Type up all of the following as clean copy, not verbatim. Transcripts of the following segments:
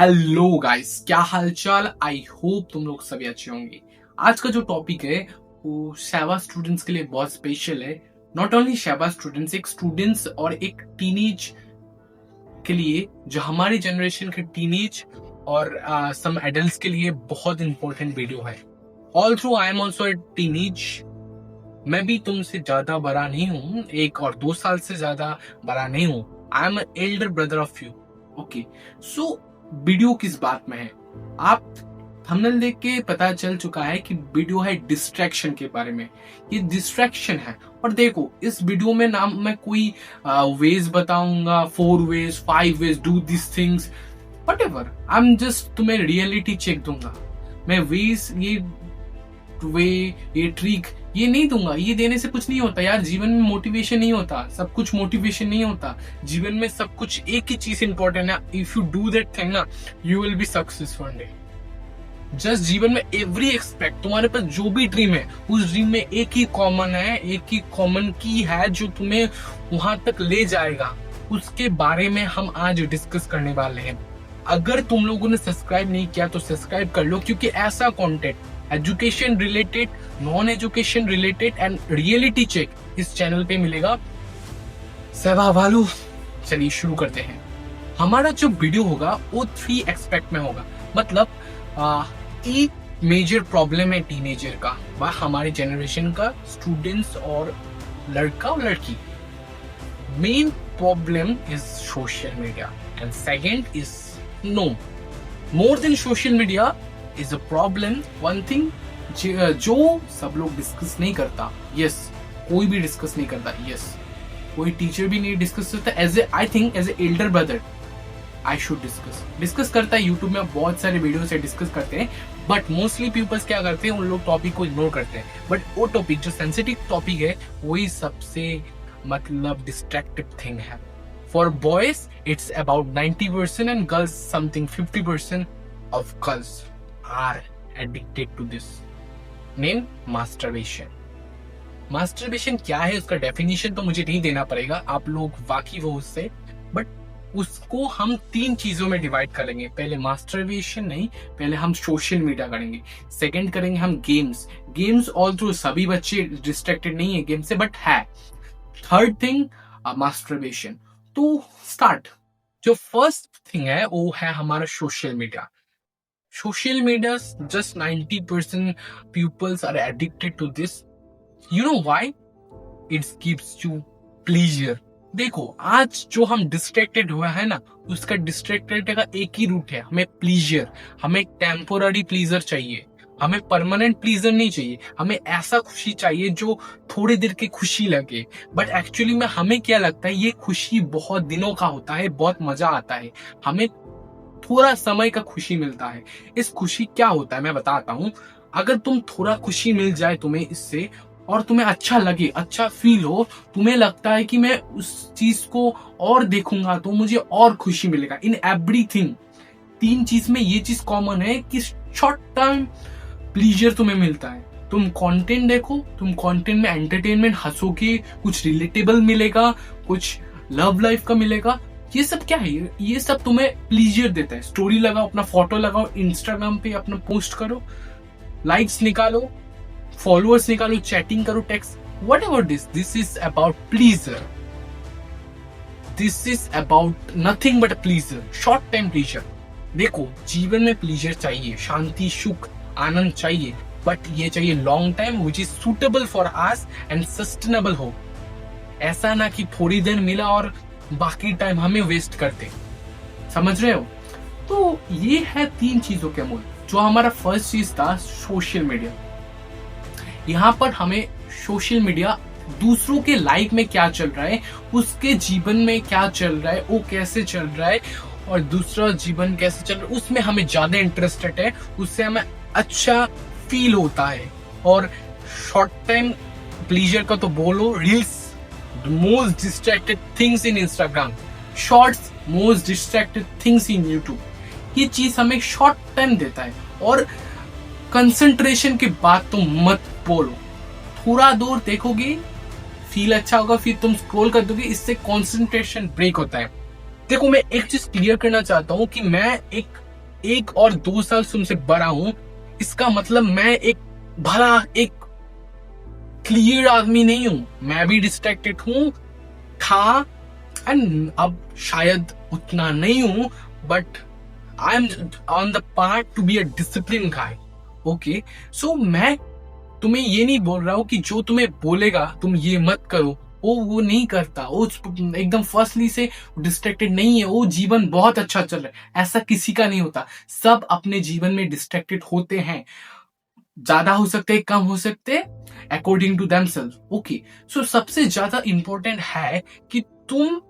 Hello guys, क्या हालचाल। I hope तुम लोग सभी अच्छे होंगे। आज का जो टॉपिक है वो शैवा स्टूडेंट्स के लिए बहुत स्पेशल है। नॉट ओनली शैवा स्टूडेंट्स, एक स्टूडेंट्स और एक टीनेज के लिए, जो हमारी जनरेशन के टीनेज और सम एडल्ट्स के लिए बहुत इंपॉर्टेंट वीडियो है। All through I am also a teenage. मैं भी तुमसे ज्यादा बड़ा नहीं हूँ, 1 और 2 साल से ज्यादा बड़ा नहीं हूँ। I am Elder brother of you. Okay, so video किस बात में है, आप थंबनेल देख के पता चल चुका है कि वीडियो है डिस्ट्रैक्शन के बारे में। ये डिस्ट्रैक्शन है। और देखो, इस वीडियो में ना मैं कोई वेज बताऊंगा, 4 ways 5 ways do this things, whatever. I am just तुम्हें रियलिटी चेक दूंगा। मैं वेज, ये ट्रिक ये नहीं दूंगा। ये देने से कुछ नहीं होता यार। जीवन में मोटिवेशन नहीं होता, सब कुछ मोटिवेशन नहीं होता। जीवन में सब कुछ एक ही चीज इंपॉर्टेंट है। If you do that thing ना, you will be success one day. Just जीवन में एवरी एक्सपेक्ट, तुम्हारे पास जो भी ड्रीम है, उस ड्रीम में एक ही कॉमन है, एक ही कॉमन की है जो तुम्हें वहां तक ले जाएगा। उसके बारे में हम आज डिस्कस करने वाले हैं। अगर तुम लोगों ने सब्सक्राइब नहीं किया तो सब्सक्राइब कर लो, क्योंकि ऐसा content education related, non education related and reality check इस चैनल पे मिलेगा। सेवा वालू, चलिए शुरू करते हैं। हमारा जो वीडियो होगा वो 3 एक्सपेक्ट में होगा। मतलब एक मेजर प्रॉब्लम है टीनेजर का, वह हमारे जनरेशन का, स्टूडेंट्स और लड़का और लड़की। Main problem is social media and second is no more than social media is a problem. One thing जो सब लोग डिस्कस नहीं करता, यस, कोई भी डिस्कस नहीं करता, यस, कोई टीचर भी नहीं डिस्कस करता। As a, I think as a elder brother I should discuss करता है। यूट्यूब में बहुत सारे वीडियो से डिस्कस करते हैं, बट मोस्टली पीपल्स क्या करते हैं, उन लोग टॉपिक को इग्नोर करते हैं। बट वो टॉपिक जो सेंसिटिव टॉपिक है, वही सबसे मतलब डिस्ट्रैक्टिव थिंग है। For boys it's about 90% and girls something 50% of girls are addicted to this. Name masturbation. Masturbation क्या है, उसका डेफिनेशन तो मुझे नहीं देना पड़ेगा, आप लोग वाकिफ हो उससे। बट उसको हम 3 चीजों में डिवाइड करेंगे। पहले मास्टरबेशन नहीं, पहले हम सोशल मीडिया करेंगे, सेकंड करेंगे हम गेम्स ऑल थ्रू। सभी बच्चे डिस्ट्रैक्टेड नहीं है गेम से, बट है। Third thing masturbation. तो स्टार्ट। जो फर्स्ट थिंग है वो है हमारा social media. Social media, just 90% pupils are addicted to this. You know why? It gives you pleasure. देखो, आज जो हम डिस्ट्रैक्टेड हुआ है ना, उसका डिस्ट्रैक्टेड का एक ही रूट है, हमें प्लीजर। हमें टेम्पोररी प्लीजर चाहिए, हमें परमानेंट प्लीजर नहीं चाहिए। हमें ऐसा खुशी चाहिए जो थोड़ी देर की खुशी लगे, बट एक्चुअली में हमें क्या लगता है, ये खुशी बहुत दिनों का होता है, बहुत मजा आता है, हमें थोड़ा समय का खुशी मिलता है। इस खुशी क्या होता है मैं बताता हूँ। अगर तुम थोड़ा खुशी मिल जाए तुम्हें इससे, और तुम्हें अच्छा लगे, अच्छा फील हो, तुम्हें लगता है कि मैं उस चीज को और देखूंगा तो मुझे और खुशी मिलेगा। इन एवरीथिंग, 3 चीज में ये चीज कॉमन है कि शॉर्ट टर्म प्लीजर तुम्हें मिलता है। तुम कंटेंट देखो, तुम कंटेंट में एंटरटेनमेंट, हंसोगे, कुछ रिलेटेबल मिलेगा, कुछ लव लाइफ का मिलेगा। ये सब क्या है, ये सब तुम्हें प्लीजर देता है। स्टोरी लगाओ, अपना फोटो लगाओ, इंस्टाग्राम पे अपना पोस्ट करो, लाइक्स निकालो, फॉलोअर्स निकालो, चैटिंग करो, text, what ever this is about pleaser. This is about nothing but pleaser, short time pleaser. देखो, जीवन में प्लीजर चाहिए, शांति, सुख, आनंद चाहिए, बट ये चाहिए long time, which is suitable for us and sustainable हो। ऐसा ना कि थोड़ी देर मिला और बाकी टाइम हमें वेस्ट करते, समझ रहे हो। तो ये है 3 चीजों के मूल। जो हमारा फर्स्ट चीज था सोशल मीडिया, यहाँ पर हमें सोशल मीडिया दूसरों के लाइफ में क्या चल रहा है, उसके जीवन में क्या चल रहा है, वो कैसे चल रहा है और दूसरा जीवन कैसे चल रहा है, उसमें हमें ज्यादा इंटरेस्टेड है, उससे हमें अच्छा फील होता है। और शॉर्ट टाइम प्लीजर का तो बोलो, reels the most distracted things in Instagram, shorts most distracted things in YouTube। ये चीज हमें शॉर्ट टाइम देता है। और कंसंट्रेशन की बात तो मत बोलो, थोड़ा दूर देखोगे, फील अच्छा होगा, फिर तुम स्क्रॉल कर दोगे, इससे कंसंट्रेशन ब्रेक होता है। देखो, मैं एक चीज क्लियर करना चाहता हूँ कि मैं एक 1 और 2 साल तुमसे बड़ा हूं, इसका मतलब मैं एक भला एक क्लियर आदमी नहीं हूं। मैं भी डिस्ट्रैक्टेड हूं, था, एंड अब शायद उतना नहीं हूं, but I am on the part to be a discipline guy. Okay, so मैं तुम्हें ये नहीं बोल रहा हूं कि जो तुम्हें बोलेगा तुम ये मत करो, वो नहीं करता, वो एकदम फर्स्टली से डिस्ट्रैक्टेड नहीं है, वो जीवन बहुत अच्छा चल रहा है, ऐसा किसी का नहीं होता। सब अपने जीवन में डिस्ट्रैक्टेड होते हैं, ज्यादा हो सकते हैं, कम हो सकते हैं, अकॉर्डिंग टू देमसेल्फ। ओके, सो सबसे ज्यादा इंपॉर्टेंट है कि तुम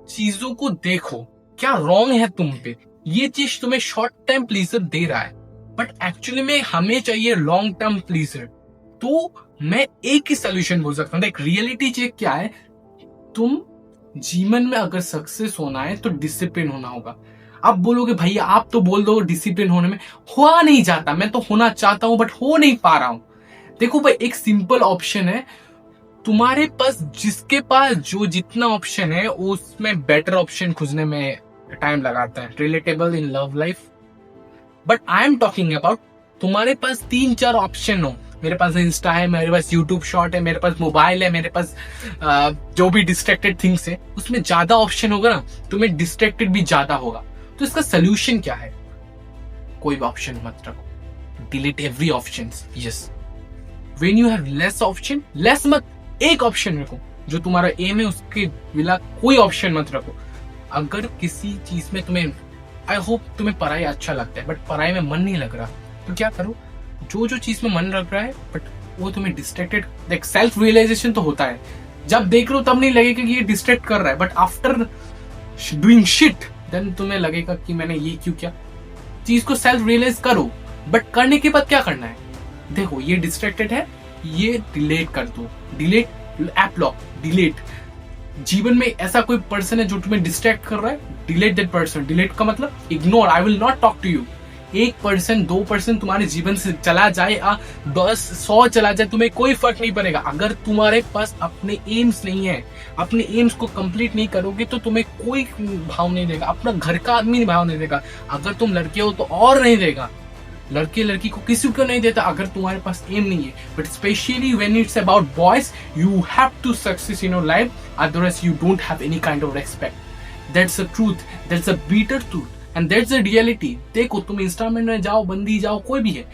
चीजों को देखो, क्या रॉन्ग है तुम पे। ये चीज तुम्हें शॉर्ट टाइम प्लीजर दे रहा है, बट एक्चुअली में हमें चाहिए लॉन्ग टर्म प्लीजर। तो मैं एक ही सोल्यूशन बोल सकता हूँ, देख रियलिटी चेक क्या है, तुम जीवन में अगर सक्सेस होना है तो डिसिप्लिन होना होगा। आप बोलोगे भैया आप तो बोल दो डिसिप्लिन होने में, हुआ नहीं जाता, मैं तो होना चाहता हूं बट हो नहीं पा रहा हूं। देखो भाई, एक सिंपल ऑप्शन है तुम्हारे पास, जिसके पास जो जितना ऑप्शन है उसमें बेटर ऑप्शन खोजने में टाइम लगाता है, relatable in love life. But I am talking about तुम्हारे पास 3-4 ऑप्शन हो। मेरे पास इंस्टा है, मेरे पास यूट्यूब शॉर्ट है, मेरे पास मोबाइल है, मेरे पास जो भी डिस्ट्रैक्टेड थिंग्स है, उसमें ज्यादा ऑप्शन होगा ना, तुम्हें डिस्ट्रैक्टेड भी ज्यादा होगा। तो इसका सोल्यूशन क्या है? कोई भी ऑप्शन मत रखो, delete every option. Yes, when you have less option, less मत, एक ऑप्शन रखो जो तुम्हारा एम है, उसके बिना कोई ऑप्शन मत रखो। अगर किसी चीज में तुम्हें, आई होप तुम्हें पढ़ाई अच्छा लगता है बट पढ़ाई में मन नहीं लग रहा, तो क्या करो, जो चीज में मन लग रहा है बट वो तुम्हें डिस्ट्रैक्टेड, देख सेल्फ रियलाइजेशन तो होता है, जब देख रहे हो तब नहीं लगेगा कि ये डिस्ट्रैक्ट कर रहा है, but after doing shit then तुम्हें लगेगा कि मैंने ये क्यों किया। चीज को सेल्फ रियलाइज करो, बट करने के बाद क्या करना है, देखो ये डिस्ट्रैक्टेड है, ये डिलीट कर दो, डिलीट ऐप लॉक, डिलीट। जीवन में ऐसा कोई पर्सन है जो तुम्हें डिस्ट्रैक्ट कर रहा है, डिलीट दैट पर्सन। डिलीट का मतलब ignore, I will not talk to you. 1%, 2% तुम्हारे जीवन से चला जाए, 10, 100 चला जाए, तुम्हें कोई फर्क नहीं पड़ेगा। अगर तुम्हारे पास अपने एम्स नहीं है, अपने एम्स को कंप्लीट नहीं करोगे तो तुम्हें कोई भाव नहीं देगा, अपना घर का आदमी भाव नहीं देगा। अगर तुम लड़के हो तो और नहीं देगा, लड़के लड़की को किसी को नहीं देता अगर तुम्हारे पास एम नहीं है। But specially when it's about boys, you have to success in your life, otherwise you don't have any kind of respect. That's a truth, that's a bitter truth and that's a reality. देखो तुम Instagram में जाओ, बंदी जाओ, कोई भी है,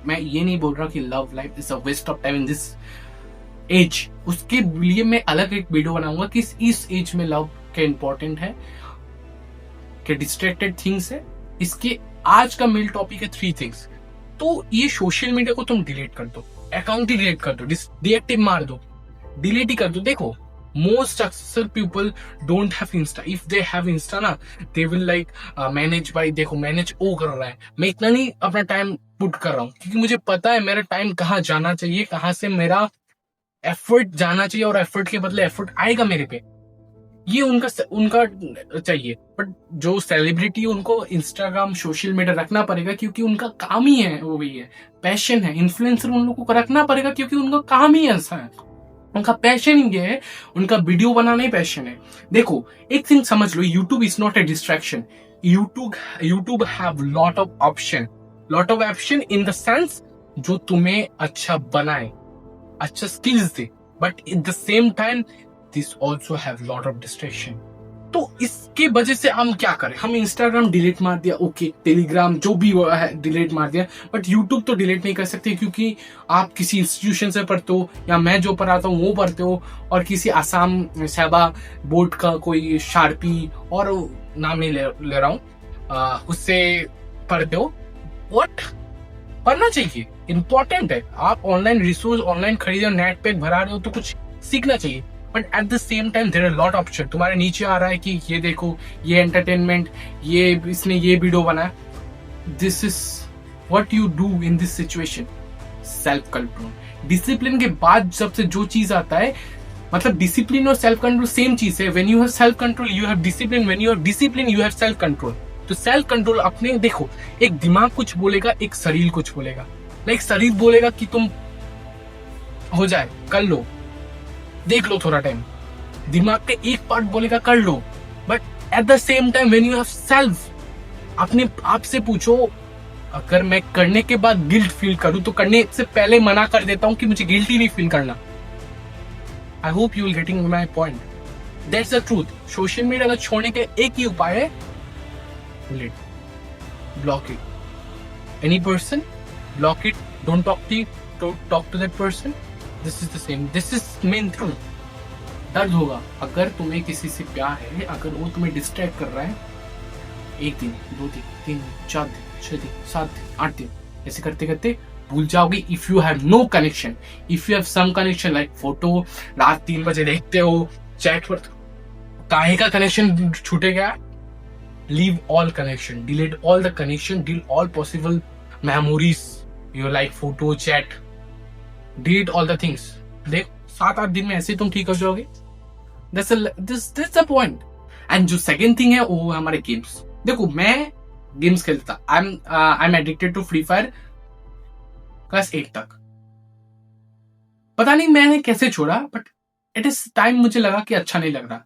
मैं ये नहीं बोल रहा कि love life is a waste of time in this age. उसके लिए मैं अलग एक वीडियो बनाऊंगा कि इस एज में लव क्या इंपॉर्टेंट है, क्या डिस्ट्रैक्टेड थिंग्स है। इसके आज का मेल टॉपिक है 3 थिंग्स। तो ये सोशल मीडिया को तुम डिलीट कर दो, अकाउंट ही डिलीट कर दो, डीएक्टिव मार दो, डिलीट ही कर दो। देखो most successful people don't have insta, if they have insta ना, they will like manage by, देखो मैनेज वो कर रहा है, मैं इतना नहीं अपना टाइम पुट कर रहा हूँ क्योंकि मुझे पता है मेरा टाइम कहाँ जाना चाहिए, कहाँ से मेरा एफर्ट जाना चाहिए, और एफर्ट के बदले एफर्ट आएगा मेरे पे, ये उनका चाहिए। बट जो सेलिब्रिटी, उनको इंस्टाग्राम सोशल मीडिया रखना पड़ेगा क्योंकि उनका काम ही है, वो भी है, पैशन है। इन्फ्लुएंसर उन लोगों को रखना पड़ेगा क्योंकि उनका काम ही ऐसा है, उनका पैशन ही है, उनका वीडियो बनाना ही पैशन है। देखो एक थिंग समझ लो, YouTube is not a distraction. YouTube have lot of option in the sense जो तुम्हें अच्छा बनाए, अच्छा स्किल्स दे, but at the same time this also have lot of distraction. तो इसके वजह से हम क्या करें, हम इंस्टाग्राम डिलीट मार दिया, ओके, टेलीग्राम जो भी है डिलीट मार दिया, बट यूट्यूब तो डिलीट नहीं कर सकते क्योंकि आप किसी इंस्टीट्यूशन से पढ़ते हो, या मैं जो पढ़ाता हूँ वो पढ़ते हो, और किसी आसाम सैबा बोर्ड का कोई शार्पी, और नाम नहीं ले रहा हूँ, उससे पढ़ते हो। व्हाट पढ़ना चाहिए, इंपॉर्टेंट है। आप ऑनलाइन रिसोर्स ऑनलाइन खरीदे, नेट पैक भरा रहे हो तो कुछ सीखना चाहिए, but at the same time there are lot option. तुम्हारे नीचे आ रहा है कि ये देखो, ये एंटरटेनमेंट, ये इसने ये वीडियो बनाया, this is what you do in this situation, self control. Discipline के बाद सबसे जो चीज आता है, मतलब डिसिप्लिन और सेल्फ कंट्रोल सेम चीज है। When you have self control you have discipline, when you have discipline you have self control. तो सेल्फ कंट्रोल अपने, देखो एक दिमाग कुछ बोलेगा, एक शरीर कुछ बोलेगा। लाइक शरीर बोलेगा कि तुम हो जाए, कर लो, देख लो थोड़ा टाइम, दिमाग के एक पार्ट बोलेगा कर लो, but at the same time when you have self, अपने आप से पूछो, अगर मैं करने के बाद गिल्ट फील करूं तो करने से पहले मना कर देता हूं कि मुझे गिल्ट ही नहीं फील करना। I hope you will getting my point. That's the truth. Social media का छोड़ने का एक ही उपाय है, block it. Any person, block it. Don't talk to that person. This is the same, this is main thing. दर्द होगा अगर तुम्हें किसी से प्यार है, अगर वो तुम्हें डिस्ट्रैक्ट कर रहा है, 1 दिन 2 दिन 3 दिन 4 दिन 6 दिन 7 दिन 8 दिन ऐसे करते करते भूल जाओगे। If you have no connection, if you have some connection like photo रात 3 बजे देखते हो, चैट पर काहे का कनेक्शन छूटे गया, leave all connection, delete all the connection, delete all possible memories, your like photo chat, delete all the things. देख 7-8 दिन में ऐसे तुम ठीक हो जाओगे। That's the point. एंड जो सेकेंड थिंग है वो हमारे गेम्स। देखो मैं गेम्स खेलता, I am addicted to Free Fire class 8 तक। पता नहीं मैंने कैसे छोड़ा, बट इट इज टाइम मुझे लगा कि अच्छा नहीं लग रहा,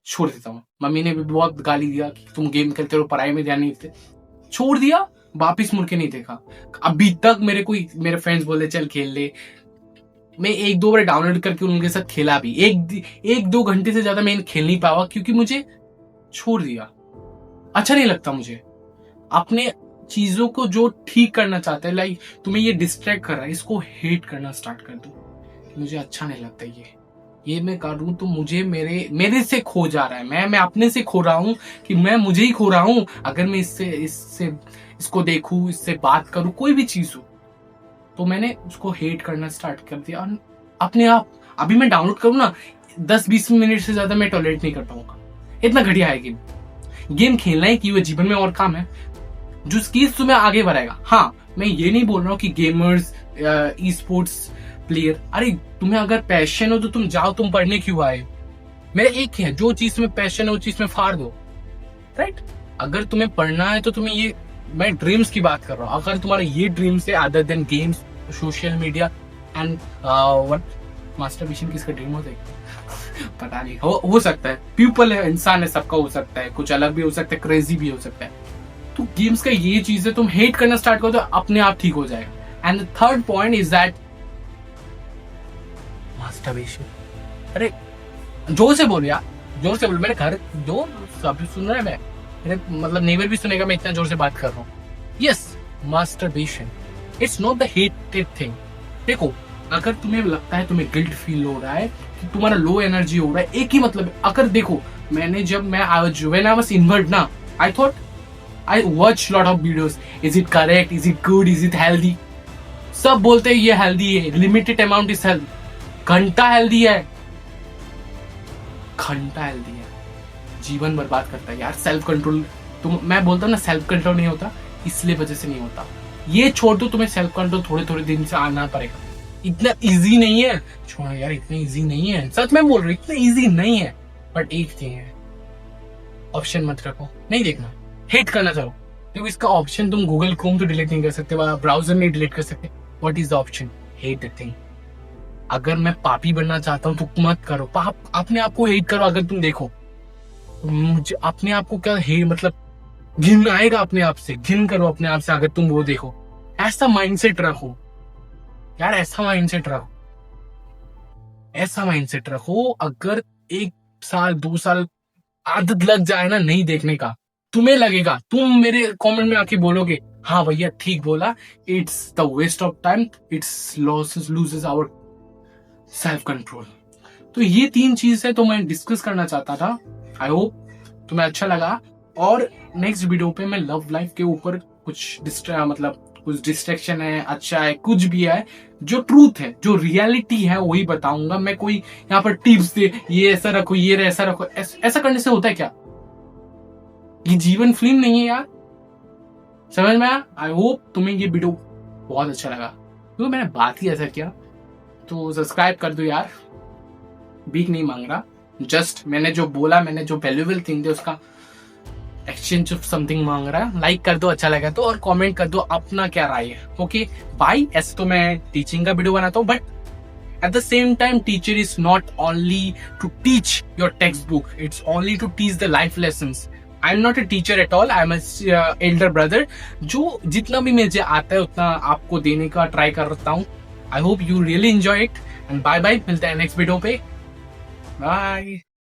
छोड़ देता हूँ। मम्मी ने भी बहुत गाली दिया कि तुम गेम खेलते हो, पढ़ाई में ध्यान नहीं देते, छोड़ दिया, वापिस मुड़ के नहीं देखा। अभी तक मेरे फ्रेंड्स बोले चल खेल ले, मैं 1-2 बार डाउनलोड करके उनके साथ खेला भी, 1-2 घंटे से ज्यादा मैं खेल नहीं पाया क्योंकि मुझे छोड़ दिया। अच्छा नहीं लगता मुझे। अपने चीजों को जो ठीक करना चाहते हैं, लाइक तुम्हें ये डिस्ट्रैक्ट कर रहा है, इसको हेट करना स्टार्ट कर दो। मुझे अच्छा नहीं लगता ये मैं करूं तो मुझे मेरे से खो जा रहा है, मैं अपने से खो रहा हूं कि मैं मुझे ही खो रहा हूं। अगर मैं इसको देखूं, इससे बात करूं, कोई भी चीज हो, तो मैंने उसको हेट करना स्टार्ट कर दिया। और अपने आप अभी मैं डाउनलोड करूं ना, 10-20 मिनट से ज्यादा मैं टॉलरेट नहीं कर पाऊंगा, इतना घटिया है गेम खेलना ही क्यों है, जीवन में और काम है जो स्किल्स तुम्हें आगे बढ़ाएगा। हाँ, मैं ये नहीं बोल रहा हूँ कि गेमर्स, ई स्पोर्ट्स प्लेयर, अरे तुम्हें अगर पैशन हो तो तुम जाओ, तुम पढ़ने क्यों आए? मेरा एक है, जो चीज में पैशन है वो चीज में फाड़ दो, राइट? अगर तुम्हें पढ़ना है तो तुम्हें ये, मैं ड्रीम्स की बात कर रहा हूँ, अगर तुम्हारा ये ड्रीम्स है other than games, social media and masturbation, किसका ड्रीम होता है पता नहीं, हो सकता है, पीपल है, इंसान है, सबका हो सकता है, कुछ अलग भी हो सकता है, क्रेजी भी हो सकता है। तो गेम्स का ये चीज है, तुम हेट करना स्टार्ट करो तो अपने आप ठीक हो जाएगा। And the third point is that masturbation. अरे जोर से बोल यार, जोर से बोल, मेरे घर जो सब सुन रहा है, मेरे मतलब नेबर भी सुनेगा मैं इतना जोर से बात कर रहा हूँ। Yes, masturbation, it's not the hated thing. देखो अगर तुम्हें लगता है, तुम्हें गिल्ट फील हो रहा है कि तुम्हारा लो एनर्जी हो रहा है, एक ही मतलब है। अगर देखो व्हेन आई वाज इन्वर्ट ना, I thought, I watch lot of videos. Is it correct? Is it good? Is it healthy? सब बोलते हैं ये हेल्दी है, लिमिटेड अमाउंट इज हेल्दी। घंटा हेल्दी है, घंटा हेल्दी है, जीवन बर्बाद करता है यार। सेल्फ कंट्रोल, मैं बोलता हूँ ना, सेल्फ कंट्रोल नहीं होता, इसलिए वजह से नहीं होता। ये छोड़ दो, तुम्हें सेल्फ कंट्रोल थोड़े दिन से आना पड़ेगा। इतना इजी नहीं है, छोड़ो यार, इतना इजी नहीं है, सच में बोल रहा हूँ, इतना इजी नहीं है। बट एक थिंग है, ऑप्शन मत रखो, नहीं देखना, हेट करना चाहो। देखो इसका ऑप्शन, तुम गूगल क्रोम तो डिलीट नहीं कर सकते, ब्राउजर नहीं डिलीट कर सकते। What is the option? Hate the thing. अगर मैं पापी बनना चाहता हूं तो मत करो, अपने आप को हेट करो। अगर तुम देखो, मुझे अपने आप को क्या हे, मतलब घिन आएगा अपने आप से, घिन करो अपने आप से। अगर तुम वो देखो, ऐसा माइंडसेट रखो यार, ऐसा माइंडसेट रखो, ऐसा माइंडसेट रखो। अगर 1 साल 2 साल आदत लग जाए ना नहीं देखने का, तुम्हें लगेगा, तुम मेरे कमेंट में आके बोलोगे हाँ भैया ठीक बोला, it's the waste of time, it's loses our self control. तो ये 3 चीज है तो मैं डिस्कस करना चाहता था। आई होप तुम्हें अच्छा लगा। और नेक्स्ट वीडियो पे मैं लव लाइफ के ऊपर कुछ डिस्ट्रैक्शन है, अच्छा है, कुछ भी है, जो ट्रूथ है, जो रियलिटी है, वही बताऊंगा। मैं कोई यहाँ पर टिप्स दे, ये ऐसा रखो, ये ऐसा रखो, ऐसा करने से होता है क्या? ये जीवन फिल्म नहीं है यार, समझ में आया? आई होप तुम्हें ये वीडियो बहुत अच्छा लगा, क्योंकि मैंने बात ही ऐसा किया। तो सब्सक्राइब कर दो यार, भीख नहीं मांग रहा, जस्ट मैंने जो बोला, मैंने जो वैल्यूएबल थिंग थे उसका एक्सचेंज ऑफ समथिंग मांग रहा है। लाइक कर दो अच्छा लगा तो, और कमेंट कर दो अपना क्या राय है। Okay bye. ऐसे तो मैं टीचिंग का वीडियो बनाता हूँ, but at the same time teacher is not only to teach your textbook, it's only to teach the life lessons. I am not a teacher at all, I am Elder brother, जो जितना भी मुझे आता है उतना आपको देने का ट्राई करता हूँ। I hope you really enjoy it, and bye bye, मिलते हैं नेक्स्ट वीडियो पे, बाय।